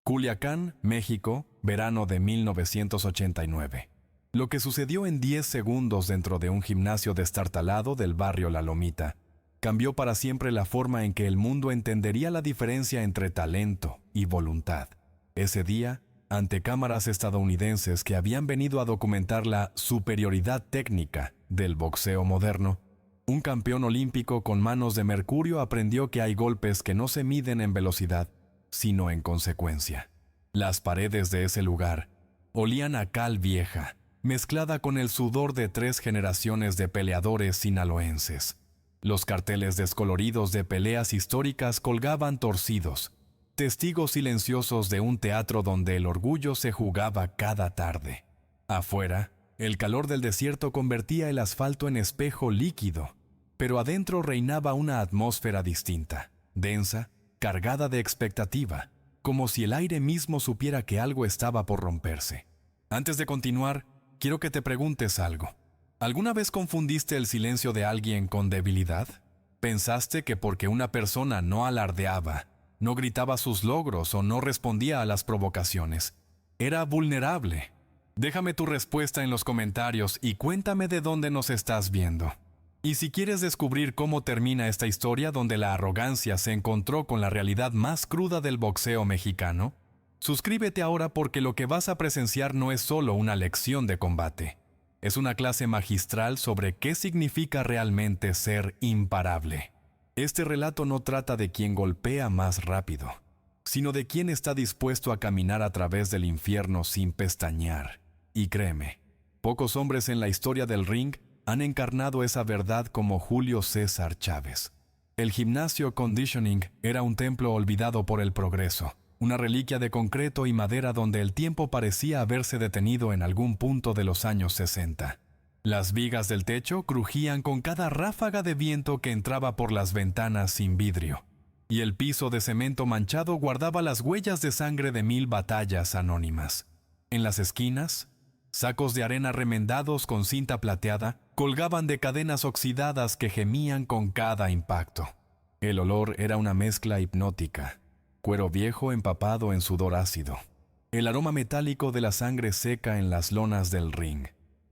Culiacán, México, verano de 1989. Lo que sucedió en 10 segundos dentro de un gimnasio destartalado del barrio La Lomita cambió para siempre la forma en que el mundo entendería la diferencia entre talento y voluntad. Ese día, ante cámaras estadounidenses que habían venido a documentar la superioridad técnica del boxeo moderno, un campeón olímpico con manos de mercurio aprendió que hay golpes que no se miden en velocidad, sino en consecuencia. Las paredes de ese lugar olían a cal vieja, mezclada con el sudor de 3 generaciones de peleadores sinaloenses. Los carteles descoloridos de peleas históricas colgaban torcidos, testigos silenciosos de un teatro donde el orgullo se jugaba cada tarde. Afuera, el calor del desierto convertía el asfalto en espejo líquido, pero adentro reinaba una atmósfera distinta, densa, cargada de expectativa, como si el aire mismo supiera que algo estaba por romperse. Antes de continuar, quiero que te preguntes algo. ¿Alguna vez confundiste el silencio de alguien con debilidad? ¿Pensaste que porque una persona no alardeaba, no gritaba sus logros o no respondía a las provocaciones, era vulnerable? Déjame tu respuesta en los comentarios y cuéntame de dónde nos estás viendo. Y si quieres descubrir cómo termina esta historia donde la arrogancia se encontró con la realidad más cruda del boxeo mexicano, suscríbete ahora porque lo que vas a presenciar no es solo una lección de combate. Es una clase magistral sobre qué significa realmente ser imparable. Este relato no trata de quien golpea más rápido, sino de quien está dispuesto a caminar a través del infierno sin pestañear. Y créeme, pocos hombres en la historia del ring han encarnado esa verdad como Julio César Chávez. El gimnasio conditioning era un templo olvidado por el progreso, una reliquia de concreto y madera donde el tiempo parecía haberse detenido en algún punto de los años 60. Las vigas del techo crujían con cada ráfaga de viento que entraba por las ventanas sin vidrio, y el piso de cemento manchado guardaba las huellas de sangre de 1000 batallas anónimas. En las esquinas, sacos de arena remendados con cinta plateada colgaban de cadenas oxidadas que gemían con cada impacto. El olor era una mezcla hipnótica, cuero viejo empapado en sudor ácido, el aroma metálico de la sangre seca en las lonas del ring,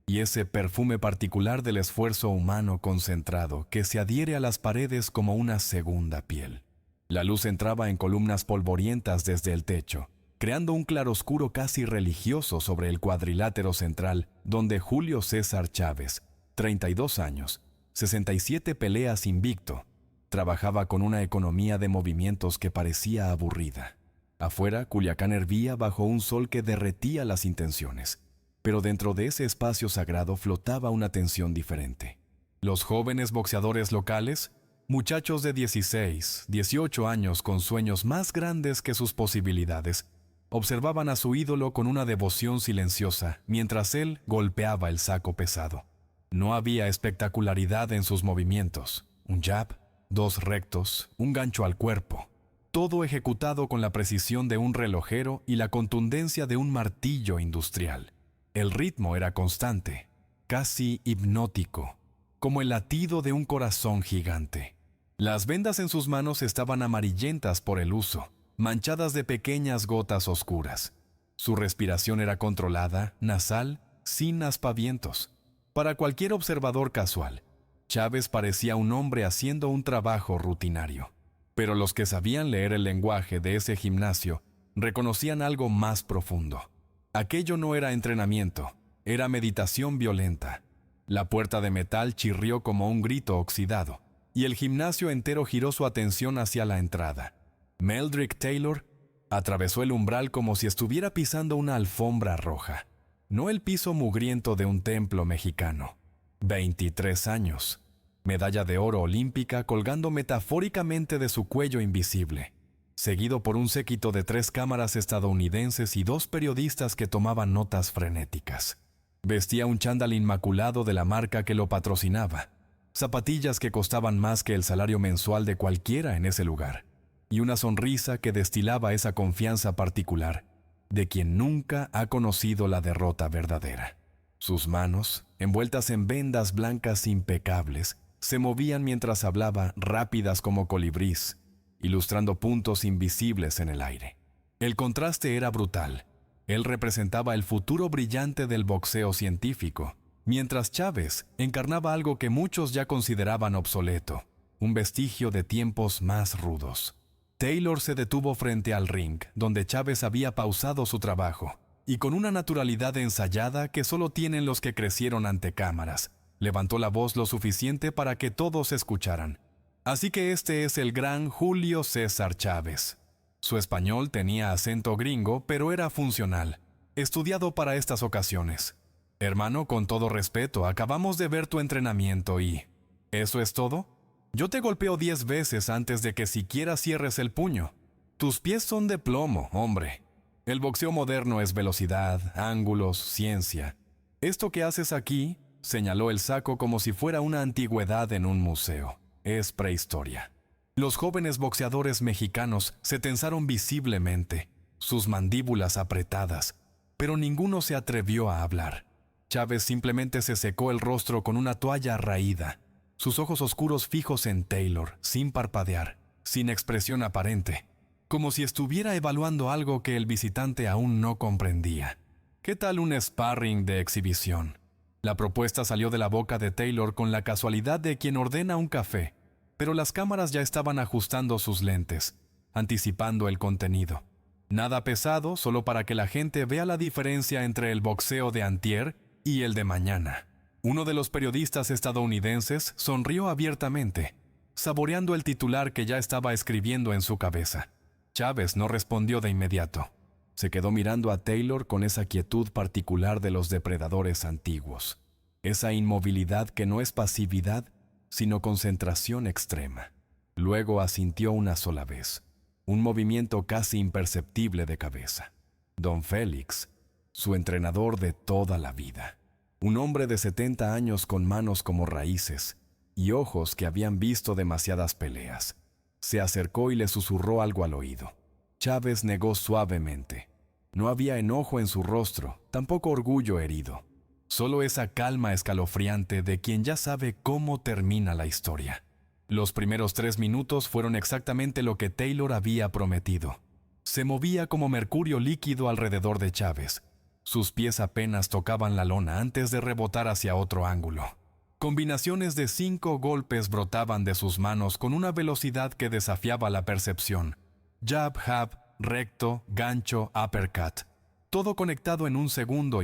y ese perfume particular del esfuerzo humano concentrado que se adhiere a las paredes como una segunda piel. La luz entraba en columnas polvorientas desde el techo, creando un claroscuro casi religioso sobre el cuadrilátero central, donde Julio César Chávez, 32 años, 67 peleas invicto, trabajaba con una economía de movimientos que parecía aburrida. Afuera, Culiacán hervía bajo un sol que derretía las intenciones, pero dentro de ese espacio sagrado flotaba una tensión diferente. Los jóvenes boxeadores locales, muchachos de 16, 18 años con sueños más grandes que sus posibilidades, observaban a su ídolo con una devoción silenciosa mientras él golpeaba el saco pesado. No había espectacularidad en sus movimientos. Un jab, 2 rectos, un gancho al cuerpo. Todo ejecutado con la precisión de un relojero y la contundencia de un martillo industrial. El ritmo era constante, casi hipnótico, como el latido de un corazón gigante. Las vendas en sus manos estaban amarillentas por el uso, manchadas de pequeñas gotas oscuras. Su respiración era controlada, nasal, sin aspavientos. Para cualquier observador casual, Chávez parecía un hombre haciendo un trabajo rutinario. Pero los que sabían leer el lenguaje de ese gimnasio reconocían algo más profundo. Aquello no era entrenamiento, era meditación violenta. La puerta de metal chirrió como un grito oxidado, y el gimnasio entero giró su atención hacia la entrada. Meldrick Taylor atravesó el umbral como si estuviera pisando una alfombra roja, no el piso mugriento de un templo mexicano. 23 años, medalla de oro olímpica colgando metafóricamente de su cuello invisible, seguido por un séquito de 3 cámaras estadounidenses y 2 periodistas que tomaban notas frenéticas. Vestía un chándal inmaculado de la marca que lo patrocinaba, zapatillas que costaban más que el salario mensual de cualquiera en ese lugar, y una sonrisa que destilaba esa confianza particular de quien nunca ha conocido la derrota verdadera. Sus manos, envueltas en vendas blancas impecables, se movían mientras hablaba, rápidas como colibrís, ilustrando puntos invisibles en el aire. El contraste era brutal. Él representaba el futuro brillante del boxeo científico, mientras Chávez encarnaba algo que muchos ya consideraban obsoleto, un vestigio de tiempos más rudos. Taylor se detuvo frente al ring, donde Chávez había pausado su trabajo, y con una naturalidad ensayada que solo tienen los que crecieron ante cámaras, levantó la voz lo suficiente para que todos escucharan. Así que este es el gran Julio César Chávez. Su español tenía acento gringo, pero era funcional, estudiado para estas ocasiones. Hermano, con todo respeto, acabamos de ver tu entrenamiento y... ¿eso es todo? Yo te golpeo 10 veces antes de que siquiera cierres el puño. Tus pies son de plomo, hombre. El boxeo moderno es velocidad, ángulos, ciencia. Esto que haces aquí, señaló el saco como si fuera una antigüedad en un museo, es prehistoria. Los jóvenes boxeadores mexicanos se tensaron visiblemente, sus mandíbulas apretadas, pero ninguno se atrevió a hablar. Chávez simplemente se secó el rostro con una toalla raída, sus ojos oscuros fijos en Taylor, sin parpadear, sin expresión aparente, como si estuviera evaluando algo que el visitante aún no comprendía. ¿Qué tal un sparring de exhibición? La propuesta salió de la boca de Taylor con la casualidad de quien ordena un café, pero las cámaras ya estaban ajustando sus lentes, anticipando el contenido. Nada pesado, solo para que la gente vea la diferencia entre el boxeo de antier y el de mañana. Uno de los periodistas estadounidenses sonrió abiertamente, saboreando el titular que ya estaba escribiendo en su cabeza. Chávez no respondió de inmediato. Se quedó mirando a Taylor con esa quietud particular de los depredadores antiguos. Esa inmovilidad que no es pasividad, sino concentración extrema. Luego asintió una sola vez, un movimiento casi imperceptible de cabeza. Don Félix, su entrenador de toda la vida. Un hombre de 70 años con manos como raíces y ojos que habían visto demasiadas peleas. Se acercó y le susurró algo al oído. Chávez negó suavemente. No había enojo en su rostro, tampoco orgullo herido. Solo esa calma escalofriante de quien ya sabe cómo termina la historia. Los primeros 3 minutos fueron exactamente lo que Taylor había prometido. Se movía como mercurio líquido alrededor de Chávez. Sus pies apenas tocaban la lona antes de rebotar hacia otro ángulo. Combinaciones de 5 golpes brotaban de sus manos con una velocidad que desafiaba la percepción. Jab, jab, recto, gancho, uppercut. Todo conectado en 1,5 segundos.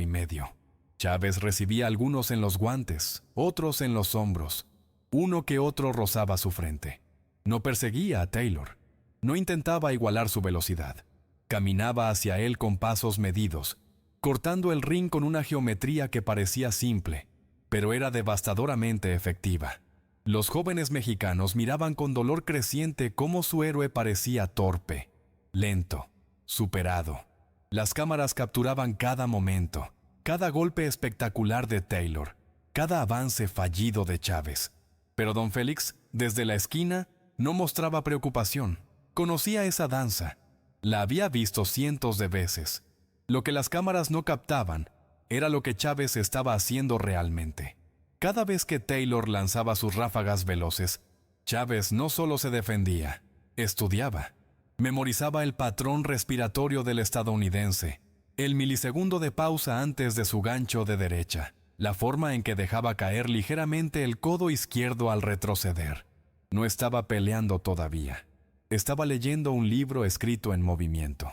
Chávez recibía algunos en los guantes, otros en los hombros. Uno que otro rozaba su frente. No perseguía a Taylor. No intentaba igualar su velocidad. Caminaba hacia él con pasos medidos, cortando el ring con una geometría que parecía simple, pero era devastadoramente efectiva. Los jóvenes mexicanos miraban con dolor creciente cómo su héroe parecía torpe, lento, superado. Las cámaras capturaban cada momento, cada golpe espectacular de Taylor, cada avance fallido de Chávez. Pero don Félix, desde la esquina, no mostraba preocupación. Conocía esa danza. La había visto cientos de veces. Lo que las cámaras no captaban era lo que Chávez estaba haciendo realmente. Cada vez que Taylor lanzaba sus ráfagas veloces, Chávez no solo se defendía, estudiaba. Memorizaba el patrón respiratorio del estadounidense, el milisegundo de pausa antes de su gancho de derecha, la forma en que dejaba caer ligeramente el codo izquierdo al retroceder. No estaba peleando todavía. Estaba leyendo un libro escrito en movimiento.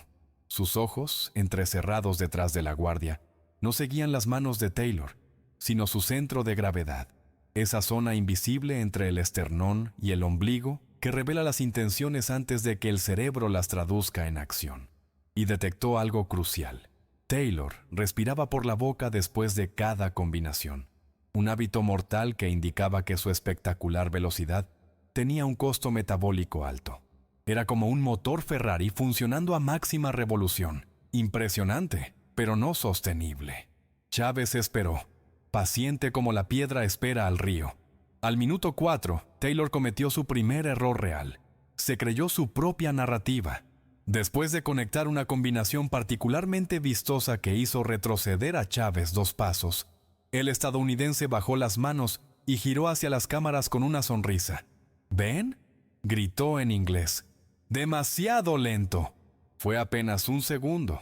Sus ojos, entrecerrados detrás de la guardia, no seguían las manos de Taylor, sino su centro de gravedad, esa zona invisible entre el esternón y el ombligo que revela las intenciones antes de que el cerebro las traduzca en acción. Y detectó algo crucial. Taylor respiraba por la boca después de cada combinación, un hábito mortal que indicaba que su espectacular velocidad tenía un costo metabólico alto. Era como un motor Ferrari funcionando a máxima revolución. Impresionante, pero no sostenible. Chávez esperó, paciente como la piedra espera al río. Al minuto 4, Taylor cometió su primer error real. Se creyó su propia narrativa. Después de conectar una combinación particularmente vistosa que hizo retroceder a Chávez 2 pasos, el estadounidense bajó las manos y giró hacia las cámaras con una sonrisa. ¿Ven?, gritó en inglés. ¡Demasiado lento! Fue apenas un segundo,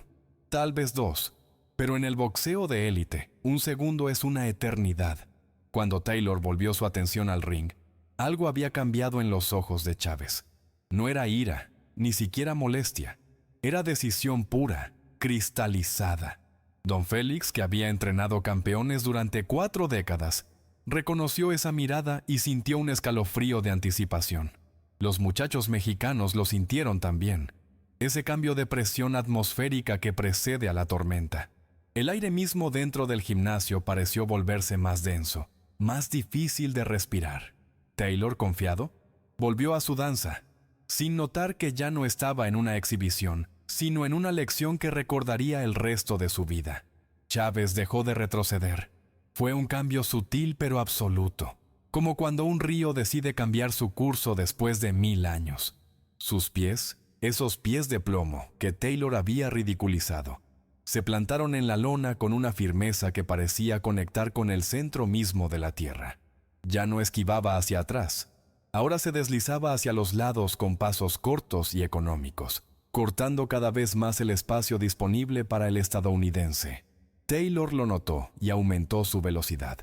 tal vez 2, pero en el boxeo de élite, un segundo es una eternidad. Cuando Taylor volvió su atención al ring, algo había cambiado en los ojos de Chávez. No era ira, ni siquiera molestia. Era decisión pura, cristalizada. Don Félix, que había entrenado campeones durante 4 décadas, reconoció esa mirada y sintió un escalofrío de anticipación. Los muchachos mexicanos lo sintieron también. Ese cambio de presión atmosférica que precede a la tormenta. El aire mismo dentro del gimnasio pareció volverse más denso, más difícil de respirar. Taylor, confiado, volvió a su danza, sin notar que ya no estaba en una exhibición, sino en una lección que recordaría el resto de su vida. Chávez dejó de retroceder. Fue un cambio sutil pero absoluto, como cuando un río decide cambiar su curso después de 1000 años. Sus pies, esos pies de plomo que Taylor había ridiculizado, se plantaron en la lona con una firmeza que parecía conectar con el centro mismo de la tierra. Ya no esquivaba hacia atrás. Ahora se deslizaba hacia los lados con pasos cortos y económicos, cortando cada vez más el espacio disponible para el estadounidense. Taylor lo notó y aumentó su velocidad,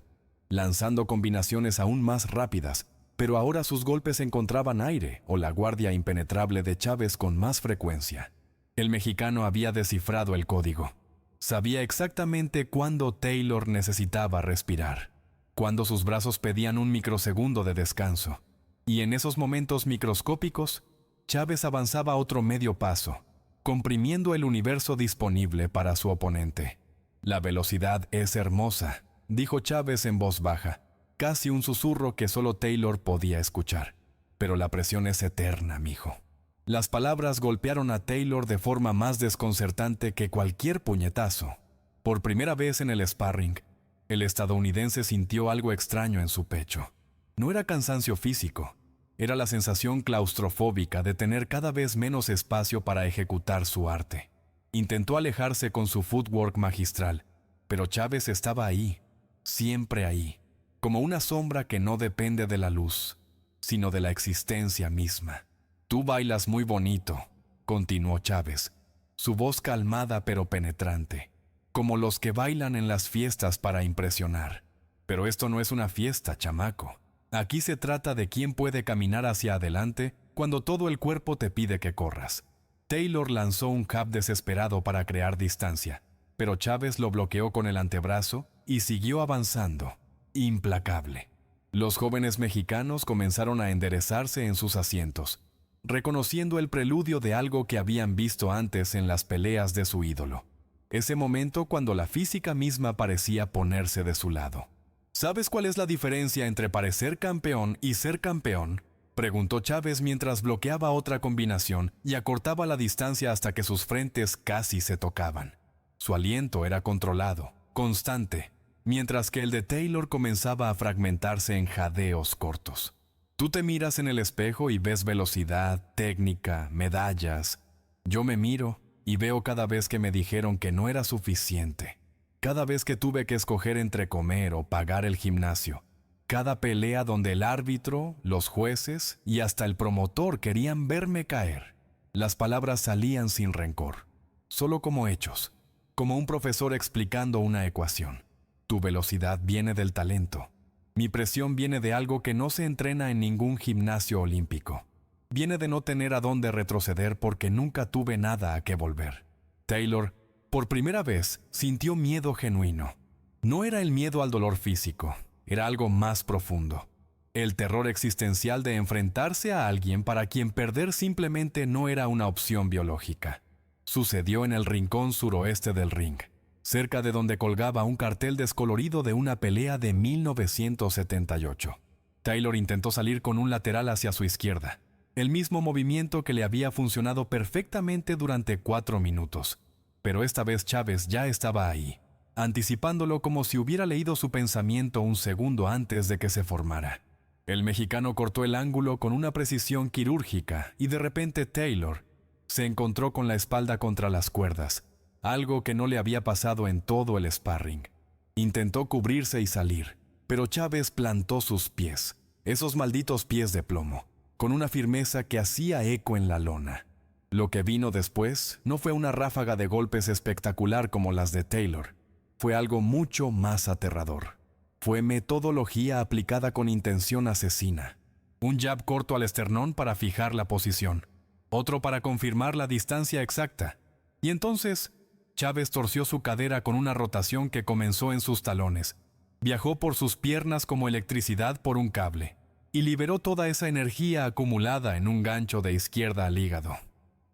lanzando combinaciones aún más rápidas, pero ahora sus golpes encontraban aire o la guardia impenetrable de Chávez con más frecuencia. El mexicano había descifrado el código. Sabía exactamente cuándo Taylor necesitaba respirar, cuándo sus brazos pedían un microsegundo de descanso. Y en esos momentos microscópicos, Chávez avanzaba otro medio paso, comprimiendo el universo disponible para su oponente. «La velocidad es hermosa», dijo Chávez en voz baja, casi un susurro que solo Taylor podía escuchar. «Pero la presión es eterna, mijo». Las palabras golpearon a Taylor de forma más desconcertante que cualquier puñetazo. Por primera vez en el sparring, el estadounidense sintió algo extraño en su pecho. No era cansancio físico, era la sensación claustrofóbica de tener cada vez menos espacio para ejecutar su arte. Intentó alejarse con su footwork magistral, pero Chávez estaba ahí, siempre ahí, como una sombra que no depende de la luz, sino de la existencia misma. «Tú bailas muy bonito», continuó Chávez, su voz calmada pero penetrante, como los que bailan en las fiestas para impresionar. «Pero esto no es una fiesta, chamaco. Aquí se trata de quién puede caminar hacia adelante cuando todo el cuerpo te pide que corras». Taylor lanzó un jab desesperado para crear distancia, pero Chávez lo bloqueó con el antebrazo y siguió avanzando, implacable. Los jóvenes mexicanos comenzaron a enderezarse en sus asientos, reconociendo el preludio de algo que habían visto antes en las peleas de su ídolo. Ese momento cuando la física misma parecía ponerse de su lado. «¿Sabes cuál es la diferencia entre parecer campeón y ser campeón?», preguntó Chávez mientras bloqueaba otra combinación y acortaba la distancia hasta que sus frentes casi se tocaban. Su aliento era controlado, constante, mientras que el de Taylor comenzaba a fragmentarse en jadeos cortos. «Tú te miras en el espejo y ves velocidad, técnica, medallas. Yo me miro y veo cada vez que me dijeron que no era suficiente. Cada vez que tuve que escoger entre comer o pagar el gimnasio. Cada pelea donde el árbitro, los jueces y hasta el promotor querían verme caer. Las palabras salían sin rencor, solo como hechos, como un profesor explicando una ecuación. Tu velocidad viene del talento. Mi presión viene de algo que no se entrena en ningún gimnasio olímpico. Viene de no tener a dónde retroceder porque nunca tuve nada a qué volver». Taylor, por primera vez, sintió miedo genuino. No era el miedo al dolor físico, era algo más profundo. El terror existencial de enfrentarse a alguien para quien perder simplemente no era una opción biológica. Sucedió en el rincón suroeste del ring, cerca de donde colgaba un cartel descolorido de una pelea de 1978. Taylor intentó salir con un lateral hacia su izquierda, el mismo movimiento que le había funcionado perfectamente durante 4 minutos. Pero esta vez Chávez ya estaba ahí, anticipándolo como si hubiera leído su pensamiento un segundo antes de que se formara. El mexicano cortó el ángulo con una precisión quirúrgica y de repente Taylor se encontró con la espalda contra las cuerdas, algo que no le había pasado en todo el sparring. Intentó cubrirse y salir, pero Chávez plantó sus pies, esos malditos pies de plomo, con una firmeza que hacía eco en la lona. Lo que vino después no fue una ráfaga de golpes espectacular como las de Taylor. Fue algo mucho más aterrador. Fue metodología aplicada con intención asesina. Un jab corto al esternón para fijar la posición, otro para confirmar la distancia exacta. Y entonces, Chávez torció su cadera con una rotación que comenzó en sus talones, viajó por sus piernas como electricidad por un cable, y liberó toda esa energía acumulada en un gancho de izquierda al hígado.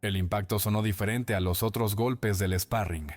El impacto sonó diferente a los otros golpes del sparring.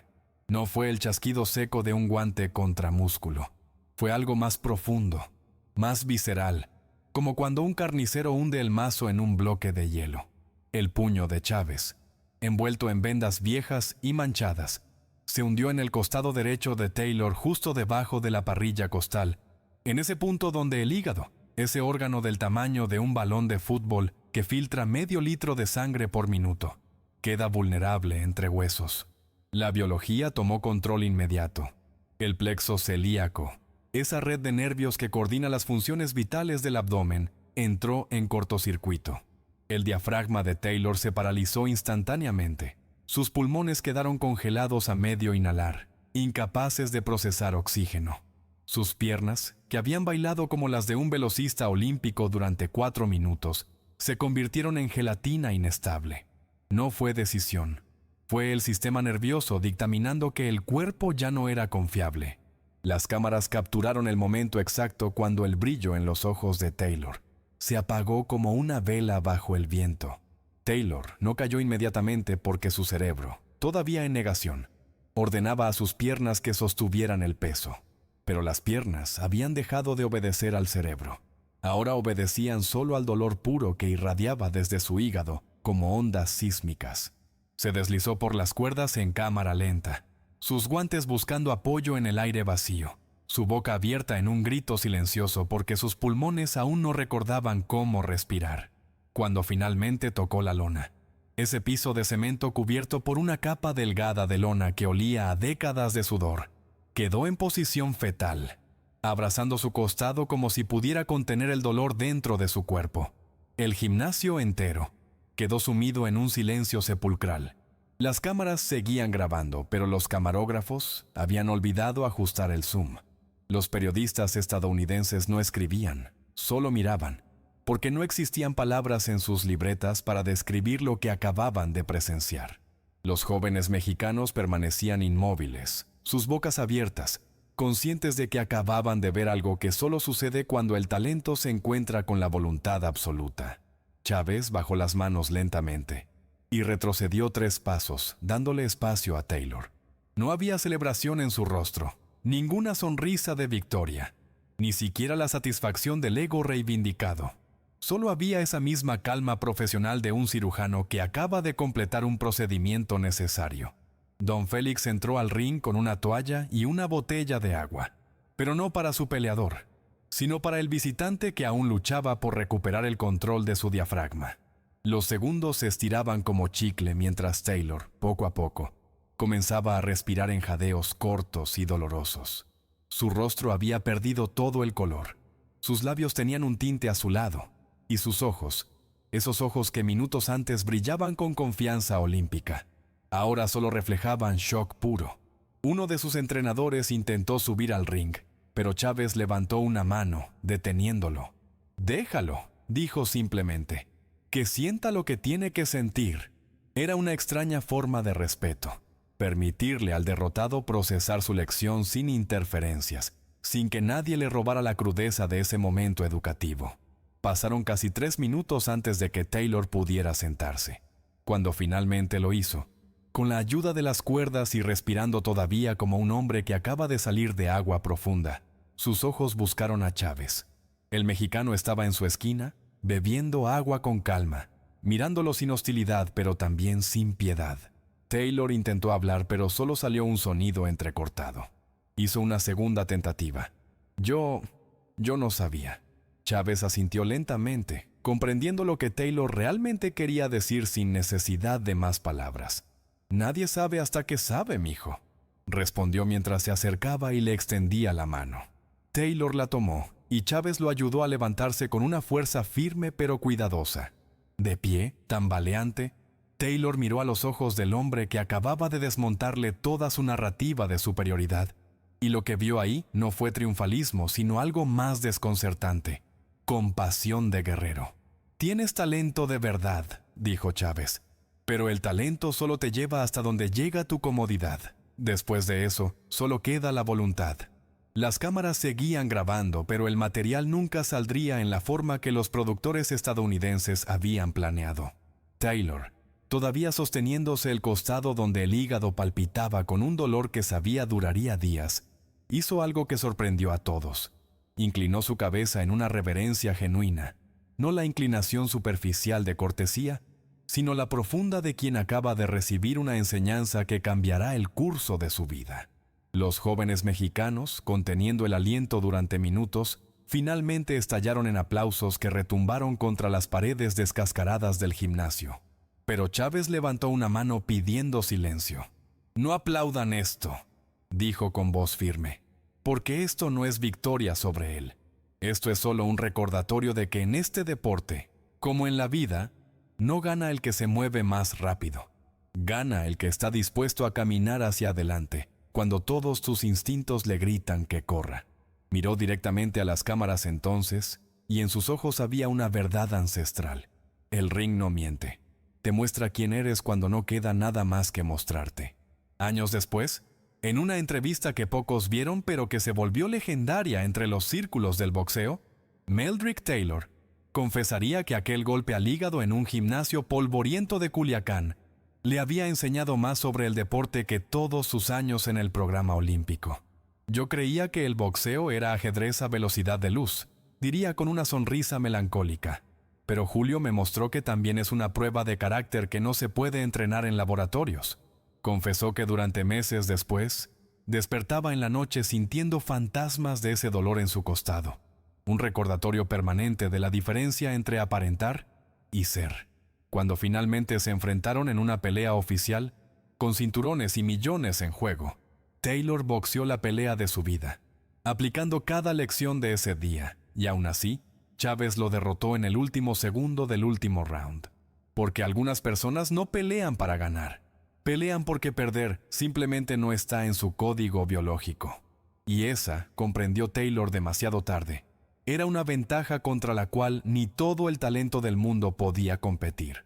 No fue el chasquido seco de un guante contra músculo. Fue algo más profundo, más visceral, como cuando un carnicero hunde el mazo en un bloque de hielo. El puño de Chávez, envuelto en vendas viejas y manchadas, se hundió en el costado derecho de Taylor justo debajo de la parrilla costal, en ese punto donde el hígado, ese órgano del tamaño de un balón de fútbol que filtra medio litro de sangre por minuto, queda vulnerable entre huesos. La biología tomó control inmediato. El plexo celíaco, esa red de nervios que coordina las funciones vitales del abdomen, entró en cortocircuito. El diafragma de Taylor se paralizó instantáneamente. Sus pulmones quedaron congelados a medio inhalar, incapaces de procesar oxígeno. Sus piernas, que habían bailado como las de un velocista olímpico durante 4 minutos, se convirtieron en gelatina inestable. No fue decisión. Fue el sistema nervioso dictaminando que el cuerpo ya no era confiable. Las cámaras capturaron el momento exacto cuando el brillo en los ojos de Taylor se apagó como una vela bajo el viento. Taylor no cayó inmediatamente porque su cerebro, todavía en negación, ordenaba a sus piernas que sostuvieran el peso. Pero las piernas habían dejado de obedecer al cerebro. Ahora obedecían solo al dolor puro que irradiaba desde su hígado como ondas sísmicas. Se deslizó por las cuerdas en cámara lenta, sus guantes buscando apoyo en el aire vacío, su boca abierta en un grito silencioso porque sus pulmones aún no recordaban cómo respirar. Cuando finalmente tocó la lona, ese piso de cemento cubierto por una capa delgada de lona que olía a décadas de sudor, quedó en posición fetal, abrazando su costado como si pudiera contener el dolor dentro de su cuerpo. El gimnasio entero quedó sumido en un silencio sepulcral. Las cámaras seguían grabando, pero los camarógrafos habían olvidado ajustar el zoom. Los periodistas estadounidenses no escribían, solo miraban, porque no existían palabras en sus libretas para describir lo que acababan de presenciar. Los jóvenes mexicanos permanecían inmóviles, sus bocas abiertas, conscientes de que acababan de ver algo que solo sucede cuando el talento se encuentra con la voluntad absoluta. Chávez bajó las manos lentamente y retrocedió 3 pasos, dándole espacio a Taylor. No había celebración en su rostro, ninguna sonrisa de victoria, ni siquiera la satisfacción del ego reivindicado. Solo había esa misma calma profesional de un cirujano que acaba de completar un procedimiento necesario. Don Félix entró al ring con una toalla y una botella de agua, pero no para su peleador, sino para el visitante que aún luchaba por recuperar el control de su diafragma. Los segundos se estiraban como chicle mientras Taylor, poco a poco, comenzaba a respirar en jadeos cortos y dolorosos. Su rostro había perdido todo el color. Sus labios tenían un tinte azulado, y sus ojos, esos ojos que minutos antes brillaban con confianza olímpica, ahora solo reflejaban shock puro. Uno de sus entrenadores intentó subir al ring, pero Chávez levantó una mano, deteniéndolo. «Déjalo», dijo simplemente. «Que sienta lo que tiene que sentir». Era una extraña forma de respeto. Permitirle al derrotado procesar su lección sin interferencias, sin que nadie le robara la crudeza de ese momento educativo. Pasaron casi 3 minutos antes de que Taylor pudiera sentarse. Cuando finalmente lo hizo, con la ayuda de las cuerdas y respirando todavía como un hombre que acaba de salir de agua profunda, sus ojos buscaron a Chávez. El mexicano estaba en su esquina, bebiendo agua con calma, mirándolo sin hostilidad pero también sin piedad. Taylor intentó hablar pero solo salió un sonido entrecortado. Hizo una segunda tentativa. Yo no sabía. Chávez asintió lentamente, comprendiendo lo que Taylor realmente quería decir sin necesidad de más palabras. «Nadie sabe hasta que sabe, mijo», respondió mientras se acercaba y le extendía la mano. Taylor la tomó y Chávez lo ayudó a levantarse con una fuerza firme pero cuidadosa. De pie, tambaleante, Taylor miró a los ojos del hombre que acababa de desmontarle toda su narrativa de superioridad, y lo que vio ahí no fue triunfalismo, sino algo más desconcertante: compasión de guerrero. «Tienes talento de verdad», dijo Chávez, «pero el talento solo te lleva hasta donde llega tu comodidad. Después de eso, solo queda la voluntad». Las cámaras seguían grabando, pero el material nunca saldría en la forma que los productores estadounidenses habían planeado. Taylor, todavía sosteniéndose el costado donde el hígado palpitaba con un dolor que sabía duraría días, hizo algo que sorprendió a todos. Inclinó su cabeza en una reverencia genuina, no la inclinación superficial de cortesía, sino la profunda de quien acaba de recibir una enseñanza que cambiará el curso de su vida. Los jóvenes mexicanos, conteniendo el aliento durante minutos, finalmente estallaron en aplausos que retumbaron contra las paredes descascaradas del gimnasio. Pero Chávez levantó una mano pidiendo silencio. «No aplaudan esto», dijo con voz firme, «porque esto no es victoria sobre él. Esto es solo un recordatorio de que en este deporte, como en la vida, no gana el que se mueve más rápido. Gana el que está dispuesto a caminar hacia adelante, cuando todos tus instintos le gritan que corra». Miró directamente a las cámaras entonces, y en sus ojos había una verdad ancestral. El ring no miente. Te muestra quién eres cuando no queda nada más que mostrarte. Años después, en una entrevista que pocos vieron pero que se volvió legendaria entre los círculos del boxeo, Meldrick Taylor confesaría que aquel golpe al hígado en un gimnasio polvoriento de Culiacán le había enseñado más sobre el deporte que todos sus años en el programa olímpico. «Yo creía que el boxeo era ajedrez a velocidad de luz», diría con una sonrisa melancólica. «Pero Julio me mostró que también es una prueba de carácter que no se puede entrenar en laboratorios». Confesó que durante meses después, despertaba en la noche sintiendo fantasmas de ese dolor en su costado. Un recordatorio permanente de la diferencia entre aparentar y ser. Cuando finalmente se enfrentaron en una pelea oficial, con cinturones y millones en juego, Taylor boxeó la pelea de su vida, aplicando cada lección de ese día, y aún así, Chávez lo derrotó en el último segundo del último round. Porque algunas personas no pelean para ganar, pelean porque perder simplemente no está en su código biológico. Y esa, comprendió Taylor demasiado tarde, era una ventaja contra la cual ni todo el talento del mundo podía competir.